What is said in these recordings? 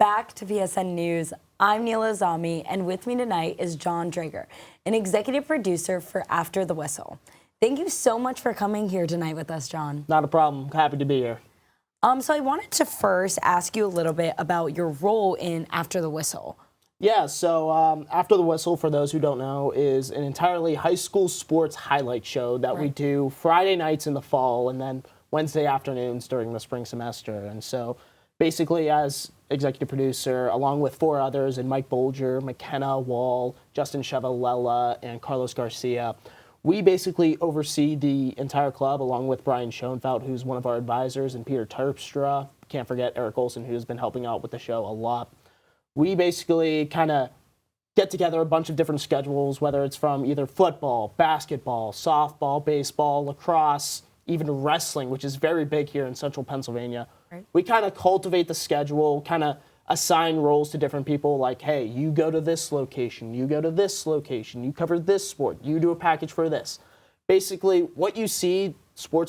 back to PSN News. I'm Neela Azami, and with me tonight is Jon Draeger, an executive producer for After the Whistle. Thank you so much for coming here tonight with us, Jon. Not a problem. Happy to be here. So I wanted to first ask you a little bit about your role in After the Whistle. Yeah, so After the Whistle, for those who don't know, is an entirely high school sports highlight show that we do Friday nights in the fall and then Wednesday afternoons during the spring semester. And so basically, as executive producer, along with 4 others, and Mike Bolger, McKenna Wall, Justin Chevalella, and Carlos Garcia, we basically oversee the entire club, along with Brian Schoenfeld, who's one of our advisors, and Peter Terpstra. Can't forget Eric Olson, who's been helping out with the show a lot. We basically kind of get together a bunch of different schedules, whether it's from either football, basketball, softball, baseball, lacrosse, even wrestling, which is very big here in central Pennsylvania. Right. We kind of cultivate the schedule, kind of assign roles to different people, like, hey, you go to this location, you go to this location, you cover this sport, you do a package for this. Basically, what you see what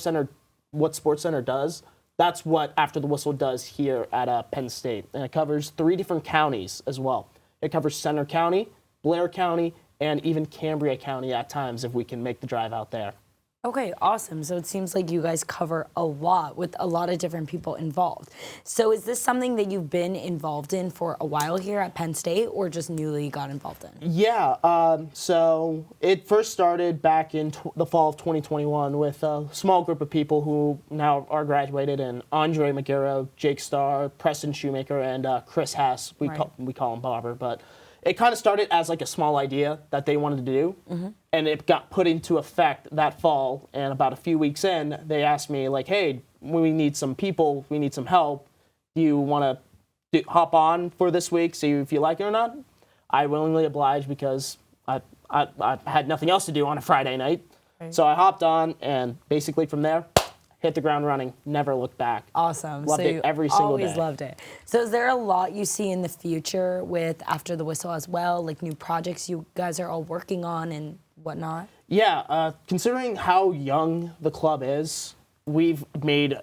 SportsCenter does, that's what After the Whistle does here at Penn State. And it covers 3 different counties as well. It covers Center County, Blair County, and even Cambria County at times if we can make the drive out there. Okay, awesome. So it seems like you guys cover a lot with a lot of different people involved. So is this something that you've been involved in for a while here at Penn State, or just newly got involved in? Yeah, so it first started back in the fall of 2021 with a small group of people who now are graduated, and Andre McGarrow, Jake Starr, Preston Shoemaker, and Chris Hess. We call him Bobber, but it kind of started as like a small idea that they wanted to do, and it got put into effect that fall. And about a few weeks in, they asked me, like, hey, we need some people, we need some help. Do you want to hop on for this week, see if you like it or not? I willingly obliged because I had nothing else to do on a Friday night. Right. So I hopped on, and basically from there, hit the ground running, never looked back. Awesome. Loved it every single day. Always loved it. So is there a lot you see in the future with After the Whistle as well, like new projects you guys are all working on and whatnot? Yeah, considering how young the club is, we've made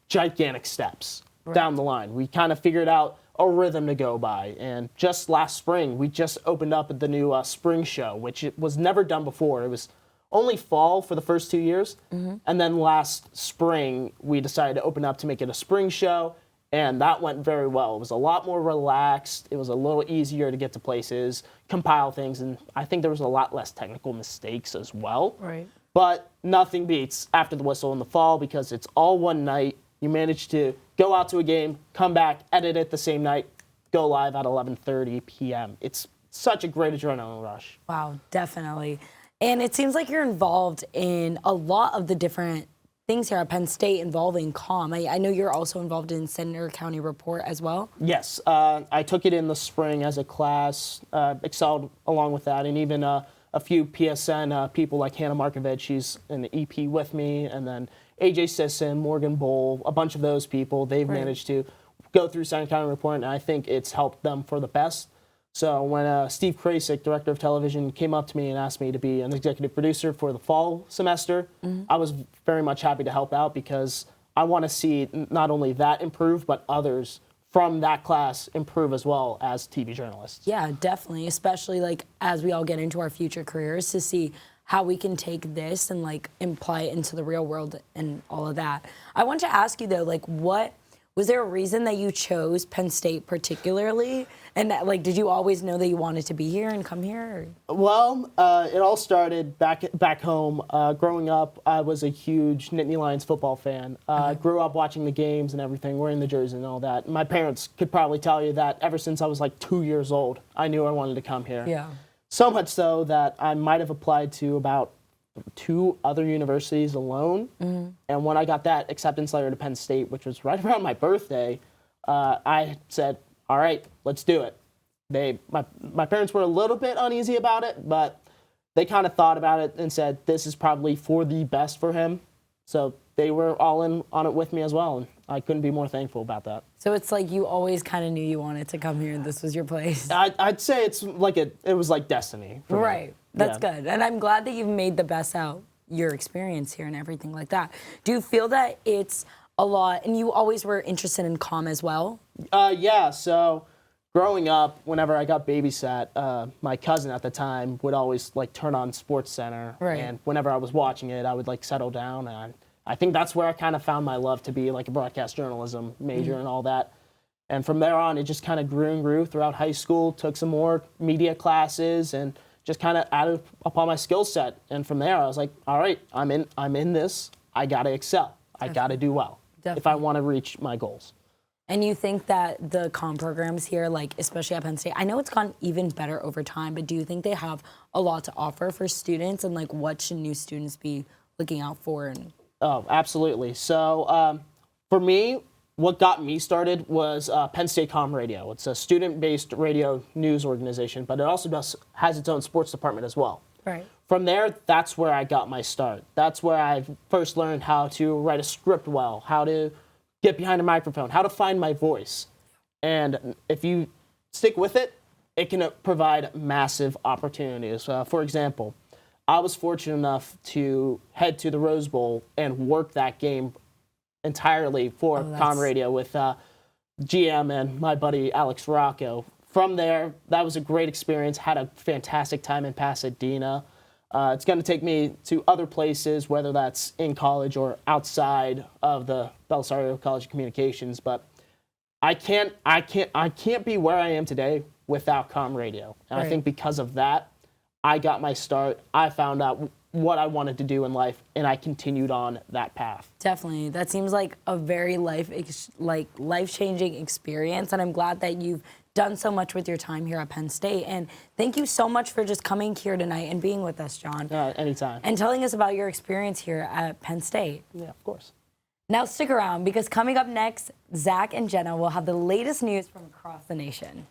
gigantic steps down the line. We kind of figured out a rhythm to go by. And just last spring, we just opened up the new spring show, which it was never done before. It was only fall for the first 2 years. And then last spring, we decided to open up to make it a spring show, and that went very well. It was a lot more relaxed. It was a little easier to get to places, compile things, and I think there was a lot less technical mistakes as well. Right. But nothing beats After the Whistle in the fall because it's all one night. You manage to go out to a game, come back, edit it the same night, go live at 11:30 p.m. It's such a great adrenaline rush. Wow, definitely. And it seems like you're involved in a lot of the different things here at Penn State involving COMM. I know you're also involved in Center County Report as well. Yes, I took it in the spring as a class, excelled along with that, and even a few PSN people like Hannah Markovich, she's in the EP with me, and then AJ Sisson, Morgan Bowl, a bunch of those people, they've managed to go through Center County Report, and I think it's helped them for the best. So when Steve Krasik, director of television, came up to me and asked me to be an executive producer for the fall semester, I was very much happy to help out because I want to see not only that improve, but others from that class improve as well as TV journalists. Yeah, definitely, especially like as we all get into our future careers, to see how we can take this and like imply it into the real world and all of that. I want to ask you though, like, was there a reason that you chose Penn State particularly? And like, did you always know that you wanted to be here and come here? Or? Well, it all started back home. Growing up, I was a huge Nittany Lions football fan. Grew up watching the games and everything, wearing the jersey and all that. My parents could probably tell you that ever since I was like 2 years old, I knew I wanted to come here. Yeah. So much so that I might have applied to about 2 other universities alone. And when I got that acceptance letter to Penn State, which was right around my birthday, I said, all right, let's do it. My parents were a little bit uneasy about it, but they kind of thought about it and said, this is probably for the best for him. So they were all in on it with me as well, and I couldn't be more thankful about that. So it's like you always kind of knew you wanted to come here and this was your place. I'd say it's like it was like destiny for me. That's good. And I'm glad that you've made the best out your experience here and everything like that. Do you feel that it's a lot, and you always were interested in COMM as well? Yeah, so growing up, whenever I got babysat, my cousin at the time would always like turn on Sports Center, Right. and whenever I was watching it, I would like settle down, and I think that's where I kind of found my love to be like a broadcast journalism major and all that. And from there on, it just kind of grew and grew throughout high school. Took some more media classes and just kind of added upon my skill set. And from there, I was like, all right, I'm in this. I gotta excel. I gotta do well if I want to reach my goals. And you think that the comm programs here, like especially at Penn State, I know it's gotten even better over time, but do you think they have a lot to offer for students, and like what should new students be looking out for? And Oh, absolutely. So for me, what got me started was Penn State COMM Radio. It's a student-based radio news organization, but it also has its own sports department as well. right. From there, that's where I got my start. That's where I first learned how to write a script well, how to get behind a microphone, how to find my voice. And if you stick with it, it can provide massive opportunities. For example, I was fortunate enough to head to the Rose Bowl and work that game entirely for COMM Radio with GM and my buddy Alex Rocco. From there, that was a great experience. Had a fantastic time in Pasadena. It's going to take me to other places, whether that's in college or outside of the Belisario College of Communications. But I can't be where I am today without COMM Radio. And I think because of that, I got my start. I found out what I wanted to do in life, and I continued on that path. Definitely. That seems like a very life-changing experience, and I'm glad that you've done so much with your time here at Penn State. And thank you so much for just coming here tonight and being with us, Jon. Anytime. And telling us about your experience here at Penn State. Yeah, of course. Now stick around, because coming up next, Zach and Jenna will have the latest news from across the nation.